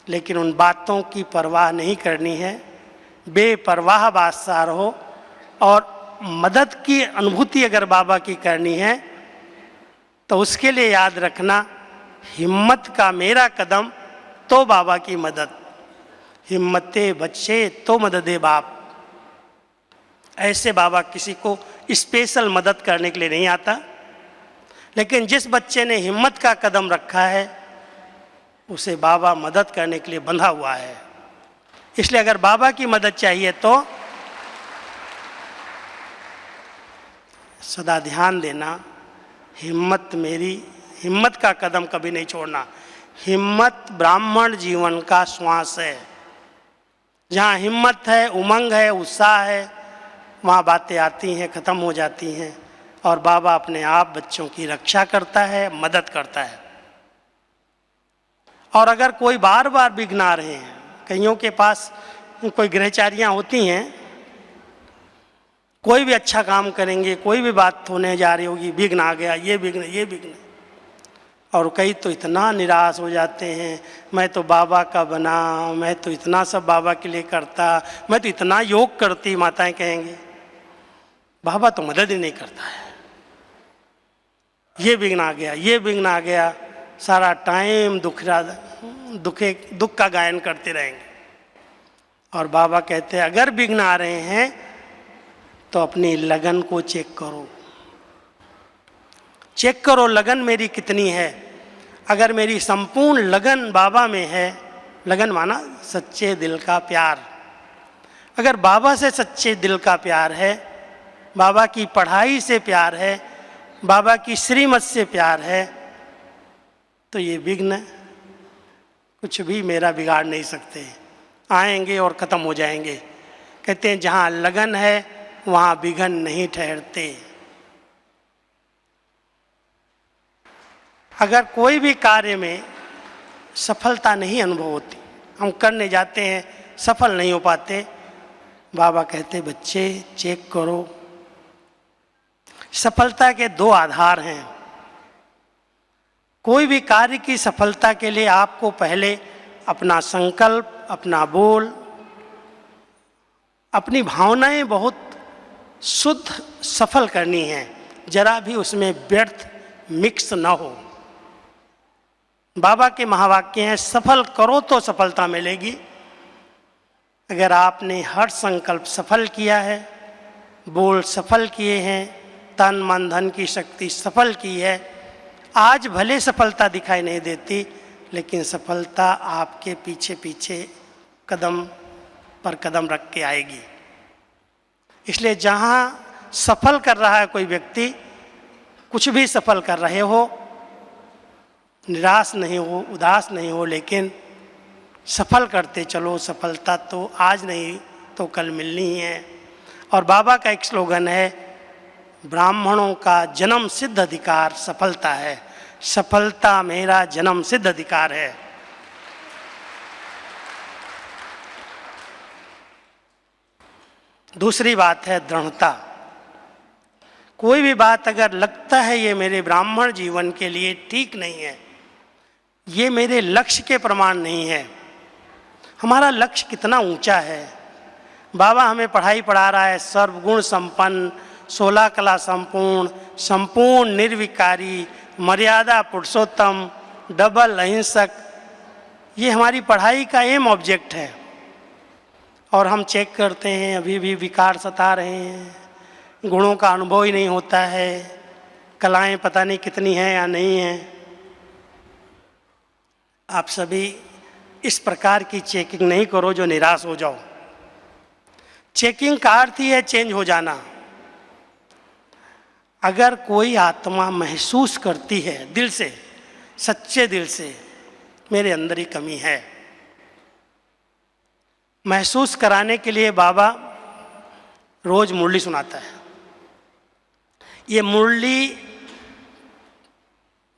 लेकिन उन बातों की परवाह नहीं करनी है। बेपरवाह बादशाह रहो, और मदद की अनुभूति अगर बाबा की करनी है तो उसके लिए याद रखना, हिम्मत का मेरा कदम तो बाबा की मदद, हिम्मते बच्चे तो मददे बाप। ऐसे बाबा किसी को स्पेशल मदद करने के लिए नहीं आता, लेकिन जिस बच्चे ने हिम्मत का कदम रखा है उसे बाबा मदद करने के लिए बंधा हुआ है। इसलिए अगर बाबा की मदद चाहिए तो सदा ध्यान देना, हिम्मत मेरी, हिम्मत का कदम कभी नहीं छोड़ना। हिम्मत ब्राह्मण जीवन का श्वास है। जहाँ हिम्मत है, उमंग है, उत्साह है, वहाँ बातें आती हैं, ख़त्म हो जाती हैं, और बाबा अपने आप बच्चों की रक्षा करता है, मदद करता है। और अगर कोई बार बार विघ्न आ रहे हैं, कईयों के पास कोई ग्रहचारियाँ होती हैं, कोई भी अच्छा काम करेंगे, कोई भी बात होने जा रही होगी, विघ्न आ गया, ये विघ्न, ये विघ्न, और कई तो इतना निराश हो जाते हैं, मैं तो बाबा का बना, मैं तो इतना सब बाबा के लिए करता, मैं तो इतना योग करती, माताएं कहेंगी, बाबा तो मदद ही नहीं करता है, ये विघ्न आ गया, ये विघ्न आ गया, सारा टाइम दुख का गायन करते रहेंगे। और बाबा कहते हैं अगर विघ्न आ रहे हैं तो अपनी लगन को चेक करो, चेक करो लगन मेरी कितनी है। अगर मेरी संपूर्ण लगन बाबा में है, लगन माना सच्चे दिल का प्यार, अगर बाबा से सच्चे दिल का प्यार है, बाबा की पढ़ाई से प्यार है, बाबा की श्रीमत से प्यार है, तो ये विघ्न कुछ भी मेरा बिगाड़ नहीं सकते, आएंगे और ख़त्म हो जाएंगे। कहते हैं जहाँ लगन है वहाँ विघ्न नहीं ठहरते। अगर कोई भी कार्य में सफलता नहीं अनुभव होती, हम करने जाते हैं सफल नहीं हो पाते, बाबा कहते बच्चे चेक करो। सफलता के दो आधार हैं। कोई भी कार्य की सफलता के लिए आपको पहले अपना संकल्प, अपना बोल, अपनी भावनाएं बहुत शुद्ध सफल करनी है, जरा भी उसमें व्यर्थ मिक्स न हो। बाबा के महावाक्य हैं सफल करो तो सफलता मिलेगी। अगर आपने हर संकल्प सफल किया है, बोल सफल किए हैं, तन मन धन की शक्ति सफल की है, आज भले सफलता दिखाई नहीं देती, लेकिन सफलता आपके पीछे पीछे कदम पर कदम रख के आएगी। इसलिए जहाँ सफल कर रहा है कोई व्यक्ति, कुछ भी सफल कर रहे हो, निराश नहीं हो, उदास नहीं हो, लेकिन सफल करते चलो। सफलता तो आज नहीं तो कल मिलनी ही है। और बाबा का एक स्लोगन है, ब्राह्मणों का जन्म सिद्ध अधिकार सफलता है, सफलता मेरा जन्म सिद्ध अधिकार है। दूसरी बात है दृढ़ता। कोई भी बात अगर लगता है ये मेरे ब्राह्मण जीवन के लिए ठीक नहीं है, ये मेरे लक्ष्य के प्रमाण नहीं है, हमारा लक्ष्य कितना ऊंचा है। बाबा हमें पढ़ाई पढ़ा रहा है सर्वगुण संपन्न, 16 कला संपूर्ण, संपूर्ण निर्विकारी, मर्यादा पुरुषोत्तम, डबल अहिंसक, ये हमारी पढ़ाई का एम ऑब्जेक्ट है। और हम चेक करते हैं अभी भी विकार सता रहे हैं, गुणों का अनुभव ही नहीं होता है, कलाएं पता नहीं कितनी हैं या नहीं हैं। आप सभी इस प्रकार की चेकिंग नहीं करो जो निराश हो जाओ। चेकिंग का अर्थ ही है चेंज हो जाना। अगर कोई आत्मा महसूस करती है दिल से, सच्चे दिल से, मेरे अंदर ही कमी है, महसूस कराने के लिए बाबा रोज मुरली सुनाता है। ये मुरली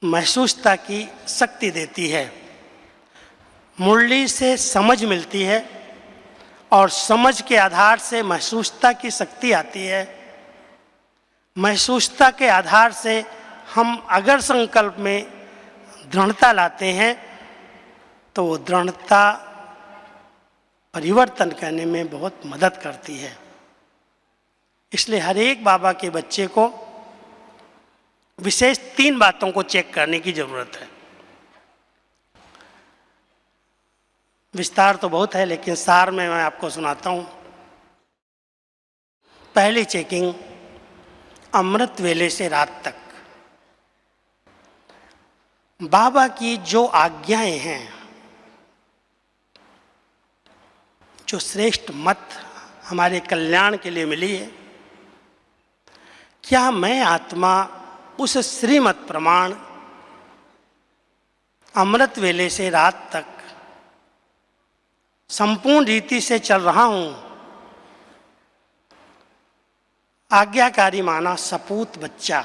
महसूसता की शक्ति देती है। मुरली से समझ मिलती है और समझ के आधार से महसूसता की शक्ति आती है। महसूसता के आधार से हम अगर संकल्प में दृढ़ता लाते हैं तो वो दृढ़ता परिवर्तन करने में बहुत मदद करती है। इसलिए हर एक बाबा के बच्चे को विशेष 3 बातों को चेक करने की जरूरत है। विस्तार तो बहुत है, लेकिन सार में मैं आपको सुनाता हूँ। पहली चेकिंग, अमृत वेले से रात तक बाबा की जो आज्ञाएं हैं, जो श्रेष्ठ मत हमारे कल्याण के लिए मिली है, क्या मैं आत्मा उस श्रीमत प्रमाण अमृत वेले से रात तक संपूर्ण रीति से चल रहा हूं? आज्ञाकारी माना सपूत बच्चा।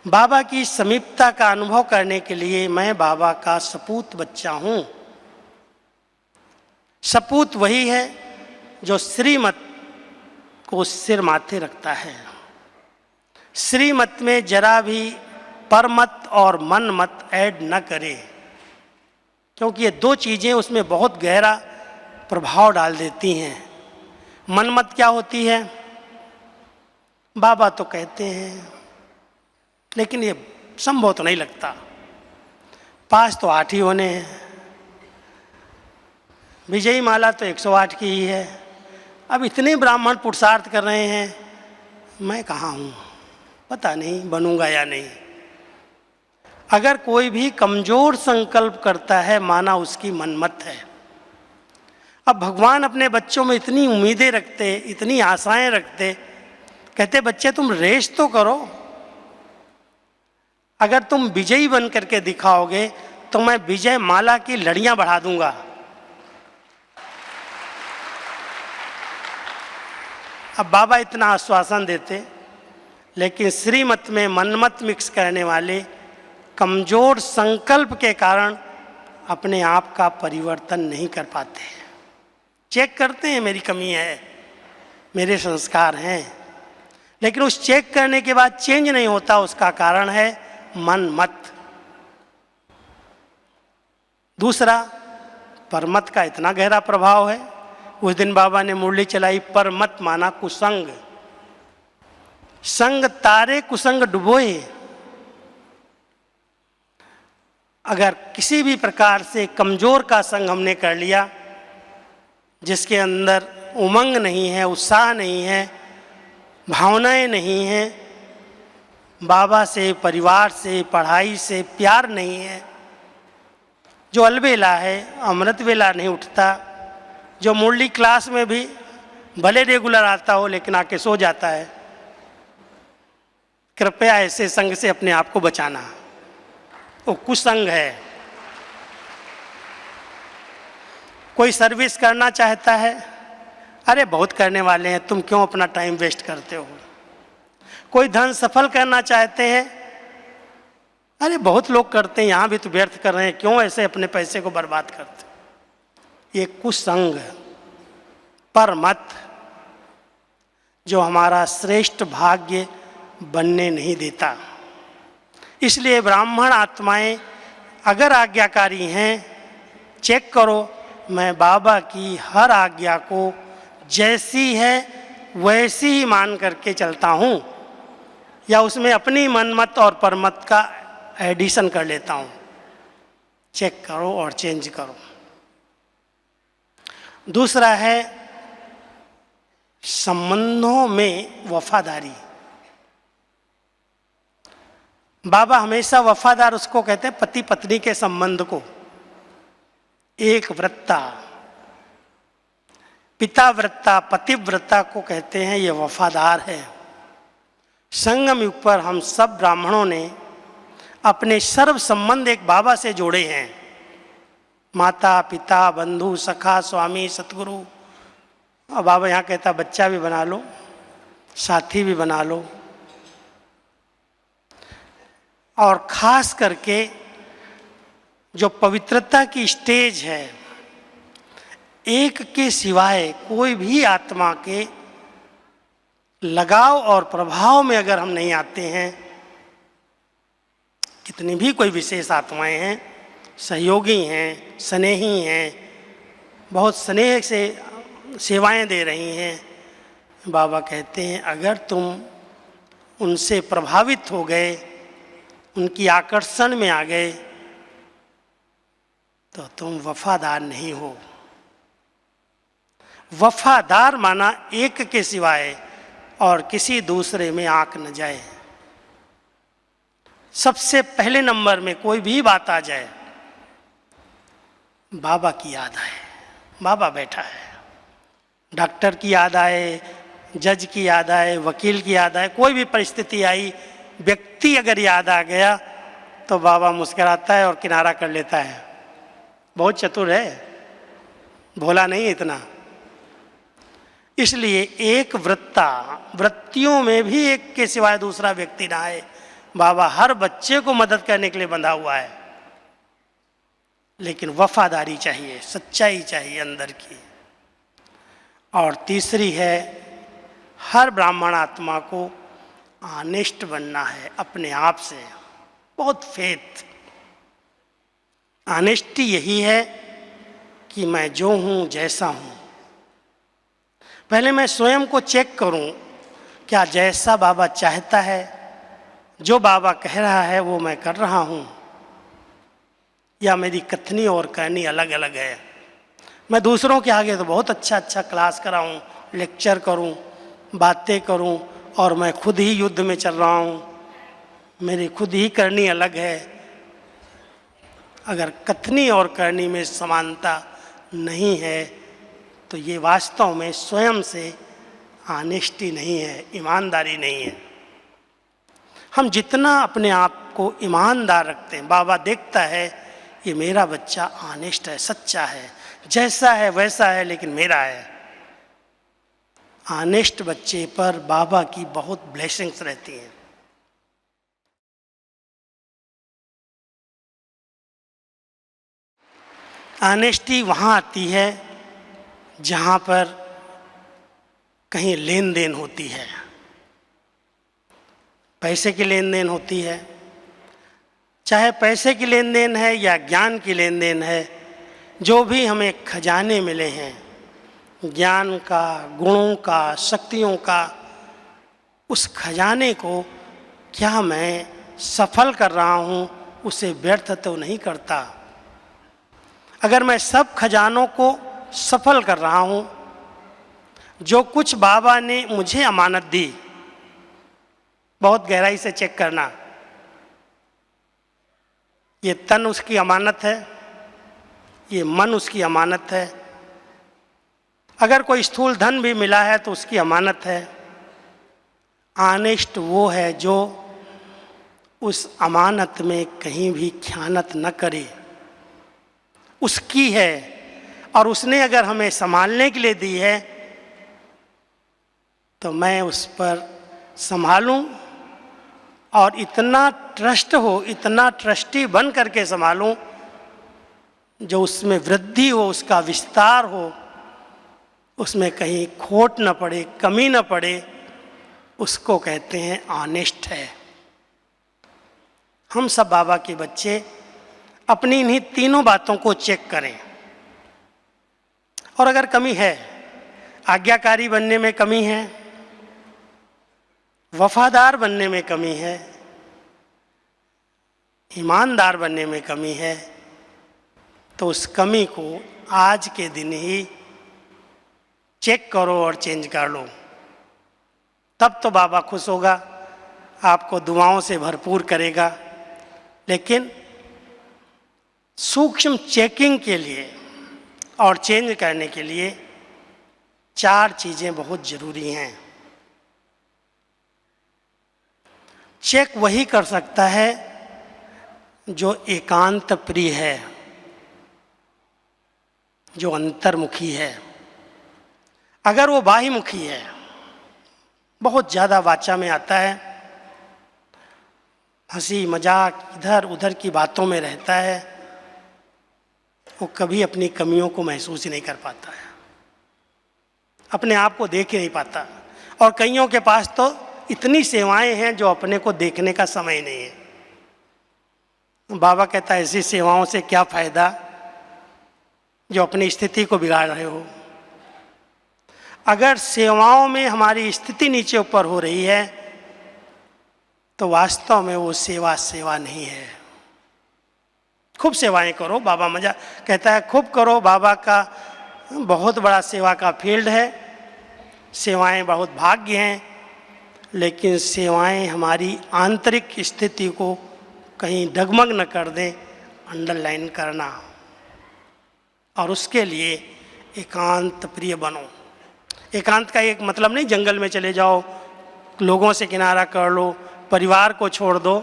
बाबा की समीपता का अनुभव करने के लिए मैं बाबा का सपूत बच्चा हूं। सपूत वही है जो श्रीमत को सिर माथे रखता है। श्रीमत में जरा भी परमत और मन मत ऐड न करे, क्योंकि ये 2 चीज़ें उसमें बहुत गहरा प्रभाव डाल देती हैं। मनमत क्या होती है? बाबा तो कहते हैं, लेकिन ये संभव तो नहीं लगता। पास तो 8 ही होने हैं, विजयी माला तो 108 की ही है। अब इतने ब्राह्मण पुरुषार्थ कर रहे हैं, मैं कहाँ हूँ, पता नहीं बनूंगा या नहीं। अगर कोई भी कमजोर संकल्प करता है, माना उसकी मनमत है। अब भगवान अपने बच्चों में इतनी उम्मीदें रखते, इतनी आशाएं रखते, कहते बच्चे तुम रेस तो करो, अगर तुम विजयी बन करके दिखाओगे तो मैं विजय माला की लड़ियां बढ़ा दूंगा। अब बाबा इतना आश्वासन देते, लेकिन श्रीमत में मनमत मिक्स करने वाले कमजोर संकल्प के कारण अपने आप का परिवर्तन नहीं कर पाते। चेक करते हैं मेरी कमी है, मेरे संस्कार हैं, लेकिन उस चेक करने के बाद चेंज नहीं होता। उसका कारण है मन मत। दूसरा, परमत का इतना गहरा प्रभाव है। उस दिन बाबा ने मुरली चलाई, परमत माना कुसंग। संग तारे कुसंग डुबोए। अगर किसी भी प्रकार से कमजोर का संग हमने कर लिया, जिसके अंदर उमंग नहीं है, उत्साह नहीं है, भावनाएं नहीं हैं, बाबा से, परिवार से, पढ़ाई से प्यार नहीं है, जो अलबेला है, अमृत वेला नहीं उठता, जो मुरली क्लास में भी भले रेगुलर आता हो लेकिन आके सो जाता है, कृपया ऐसे संग से अपने आप को बचाना। वो कुसंग है। कोई सर्विस करना चाहता है, अरे बहुत करने वाले हैं, तुम क्यों अपना टाइम वेस्ट करते हो। कोई धन सफल करना चाहते हैं, अरे बहुत लोग करते हैं, यहाँ भी तो व्यर्थ कर रहे हैं, क्यों ऐसे अपने पैसे को बर्बाद करते। ये कुसंग, परमत, जो हमारा श्रेष्ठ भाग्य बनने नहीं देता। इसलिए ब्राह्मण आत्माएं अगर आज्ञाकारी हैं, चेक करो, मैं बाबा की हर आज्ञा को जैसी है वैसी ही मान करके चलता हूँ, या उसमें अपनी मनमत और परमत का एडिशन कर लेता हूँ। चेक करो और चेंज करो। दूसरा है संबंधों में वफादारी। बाबा हमेशा वफादार उसको कहते हैं, पति पत्नी के संबंध को। एक व्रता, पिता व्रता, पतिव्रता को कहते हैं, ये वफादार है। संगम युग पर हम सब ब्राह्मणों ने अपने सर्व संबंध एक बाबा से जोड़े हैं। माता, पिता, बंधु, सखा, स्वामी, सतगुरु। और बाबा यहाँ कहता बच्चा भी बना लो, साथी भी बना लो। और खास करके जो पवित्रता की स्टेज है, एक के सिवाय कोई भी आत्मा के लगाव और प्रभाव में अगर हम नहीं आते हैं, कितनी भी कोई विशेष आत्माएं हैं, सहयोगी हैं, स्नेही हैं, बहुत स्नेह से सेवाएं दे रही हैं, बाबा कहते हैं अगर तुम उनसे प्रभावित हो गए, उनकी आकर्षण में आ गए, तो तुम वफादार नहीं हो। वफादार माना एक के सिवाय और किसी दूसरे में आंख न जाए। सबसे पहले नंबर में कोई भी बात आ जाए, बाबा की याद आए, बाबा बैठा है। डॉक्टर की याद आए, जज की याद आए, वकील की याद आए, कोई भी परिस्थिति आई, व्यक्ति अगर याद आ गया तो बाबा मुस्कुराता है और किनारा कर लेता है। बहुत चतुर है, भोला नहीं इतना। इसलिए एक वृत्तियों में भी एक के सिवाय दूसरा व्यक्ति ना आए। बाबा हर बच्चे को मदद करने के लिए बंधा हुआ है, लेकिन वफादारी चाहिए, सच्चाई चाहिए अंदर की। और तीसरी है, हर ब्राह्मण आत्मा को ऑनेस्ट बनना है अपने आप से। बहुत फेथ, ऑनेस्टी यही है कि मैं जो हूँ, जैसा हूँ, पहले मैं स्वयं को चेक करूं, क्या जैसा बाबा चाहता है, जो बाबा कह रहा है वो मैं कर रहा हूं, या मेरी कथनी और कहनी अलग अलग है। मैं दूसरों के आगे तो बहुत अच्छा क्लास कराऊं, लेक्चर करूं, बातें करूं, और मैं खुद ही युद्ध में चल रहा हूं, मेरी खुद ही करनी अलग है। अगर कथनी और करनी में समानता नहीं है तो ये वास्तव में स्वयं से ऑनेस्टी नहीं है, ईमानदारी नहीं है। हम जितना अपने आप को ईमानदार रखते हैं, बाबा देखता है ये मेरा बच्चा ऑनेस्ट है, सच्चा है, जैसा है वैसा है, लेकिन मेरा है। ऑनेस्ट बच्चे पर बाबा की बहुत ब्लेसिंग्स रहती हैं। ऑनेस्टी वहाँ आती है जहाँ पर कहीं लेन देन होती है, पैसे की लेन देन होती है, चाहे पैसे की लेन देन है या ज्ञान की लेन देन है। जो भी हमें खजाने मिले हैं, ज्ञान का, गुणों का, शक्तियों का, उस खजाने को क्या मैं सफल कर रहा हूँ, उसे व्यर्थ तो नहीं करता। अगर मैं सब खजानों को सफल कर रहा हूँ, जो कुछ बाबा ने मुझे अमानत दी, बहुत गहराई से चेक करना, ये तन उसकी अमानत है, ये मन उसकी अमानत है। अगर कोई स्थूल धन भी मिला है तो उसकी अमानत है। ऑनेस्ट वो है जो उस अमानत में कहीं भी ख़यानत न करे, उसकी है, और उसने अगर हमें संभालने के लिए दी है तो मैं उस पर संभालूं, और इतना ट्रस्ट हो, इतना ट्रस्टी बन करके संभालूं जो उसमें वृद्धि हो, उसका विस्तार हो, उसमें कहीं खोट न पड़े, कमी न पड़े, उसको कहते हैं ऑनेस्ट है। हम सब बाबा के बच्चे अपनी इन्हीं तीनों बातों को चेक करें, और अगर कमी है, आज्ञाकारी बनने में कमी है, वफादार बनने में कमी है, ईमानदार बनने में कमी है, तो उस कमी को आज के दिन ही चेक करो और चेंज कर लो। तब तो बाबा खुश होगा, आपको दुआओं से भरपूर करेगा। लेकिन सूक्ष्म चेकिंग के लिए और चेंज करने के लिए 4 चीज़ें बहुत ज़रूरी हैं। चेक वही कर सकता है जो एकांत प्रिय है, जो अंतर्मुखी है। अगर वो बाह्यमुखी है, बहुत ज़्यादा वाचा में आता है, हंसी मजाक इधर उधर की बातों में रहता है, वो कभी अपनी कमियों को महसूस ही नहीं कर पाता है, अपने आप को देख ही नहीं पाता, और कईयों के पास तो इतनी सेवाएं हैं जो अपने को देखने का समय नहीं है। बाबा कहता है ऐसी सेवाओं से क्या फायदा जो अपनी स्थिति को बिगाड़ रहे हो। अगर सेवाओं में हमारी स्थिति नीचे ऊपर हो रही है तो वास्तव में वो सेवा नहीं है। खूब सेवाएं करो, बाबा मजा कहता है खूब करो, बाबा का बहुत बड़ा सेवा का फील्ड है, सेवाएं बहुत भाग्य हैं, लेकिन सेवाएं हमारी आंतरिक स्थिति को कहीं डगमग न कर दें, अंडरलाइन करना। और उसके लिए एकांत प्रिय बनो। एकांत का एक मतलब नहीं जंगल में चले जाओ, लोगों से किनारा कर लो, परिवार को छोड़ दो।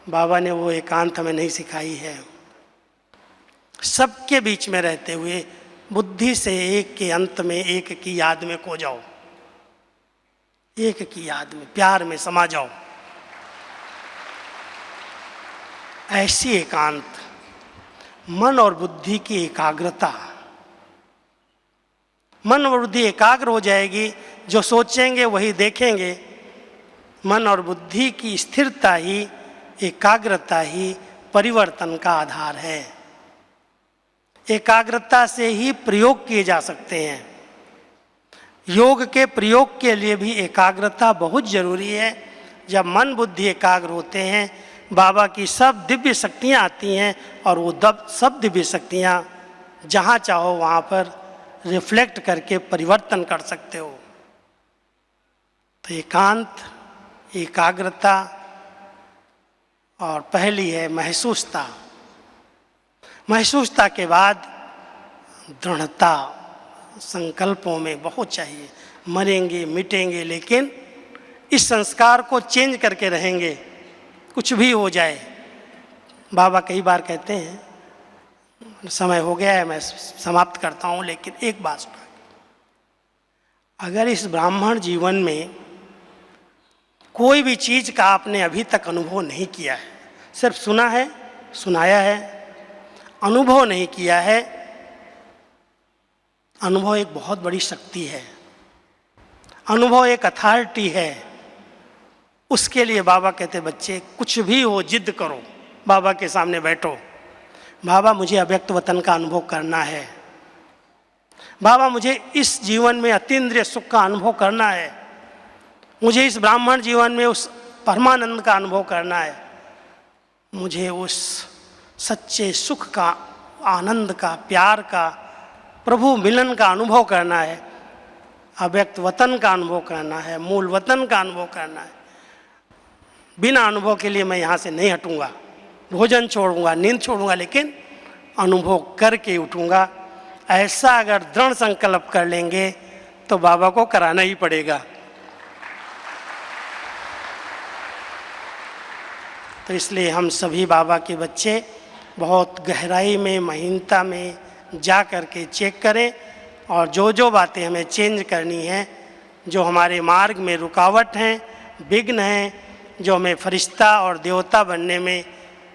बाबा ने वो एकांत हमें नहीं सिखाई है। सबके बीच में रहते हुए बुद्धि से एक के अंत में एक की याद में खो जाओ, एक की याद में प्यार में समा जाओ। ऐसी एकांत, मन और बुद्धि की एकाग्रता, मन और बुद्धि एकाग्र हो जाएगी, जो सोचेंगे वही देखेंगे। मन और बुद्धि की स्थिरता ही, एकाग्रता ही परिवर्तन का आधार है। एकाग्रता से ही प्रयोग किए जा सकते हैं। योग के प्रयोग के लिए भी एकाग्रता बहुत जरूरी है। जब मन बुद्धि एकाग्र होते हैं, बाबा की सब दिव्य शक्तियाँ आती हैं और वो सब दिव्य शक्तियाँ जहाँ चाहो वहाँ पर रिफ्लेक्ट करके परिवर्तन कर सकते हो। तो एकांत, एकाग्रता, और पहली है महसूसता। महसूसता के बाद दृढ़ता संकल्पों में बहुत चाहिए। मरेंगे मिटेंगे लेकिन इस संस्कार को चेंज करके रहेंगे, कुछ भी हो जाए। बाबा कई बार कहते हैं, समय हो गया है मैं समाप्त करता हूँ, लेकिन एक बात सुना, अगर इस ब्राह्मण जीवन में कोई भी चीज़ का आपने अभी तक अनुभव नहीं किया है, सिर्फ सुना है, सुनाया है, अनुभव नहीं किया है, अनुभव एक बहुत बड़ी शक्ति है, अनुभव एक अथॉरिटी है। उसके लिए बाबा कहते बच्चे कुछ भी हो जिद करो, बाबा के सामने बैठो, बाबा मुझे अव्यक्त वतन का अनुभव करना है, बाबा मुझे इस जीवन में अतीन्द्रिय सुख का अनुभव करना है, मुझे इस ब्राह्मण जीवन में उस परमानंद का अनुभव करना है, मुझे उस सच्चे सुख का, आनंद का, प्यार का, प्रभु मिलन का अनुभव करना है, अव्यक्त वतन का अनुभव करना है, मूल वतन का अनुभव करना है। बिना अनुभव के लिए मैं यहाँ से नहीं हटूँगा, भोजन छोड़ूंगा, नींद छोड़ूंगा, लेकिन अनुभव करके उठूँगा। ऐसा अगर दृढ़ संकल्प कर लेंगे तो बाबा को कराना ही पड़ेगा। तो इसलिए हम सभी बाबा के बच्चे बहुत गहराई में, महीनता में जा कर के चेक करें, और जो जो बातें हमें चेंज करनी हैं, जो हमारे मार्ग में रुकावट हैं, विघ्न हैं, जो हमें फरिश्ता और देवता बनने में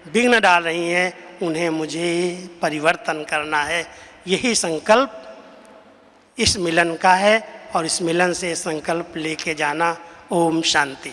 विघ्न डाल रही हैं, उन्हें मुझे परिवर्तन करना है। यही संकल्प इस मिलन का है, और इस मिलन से संकल्प लेके जाना। ओम शांति।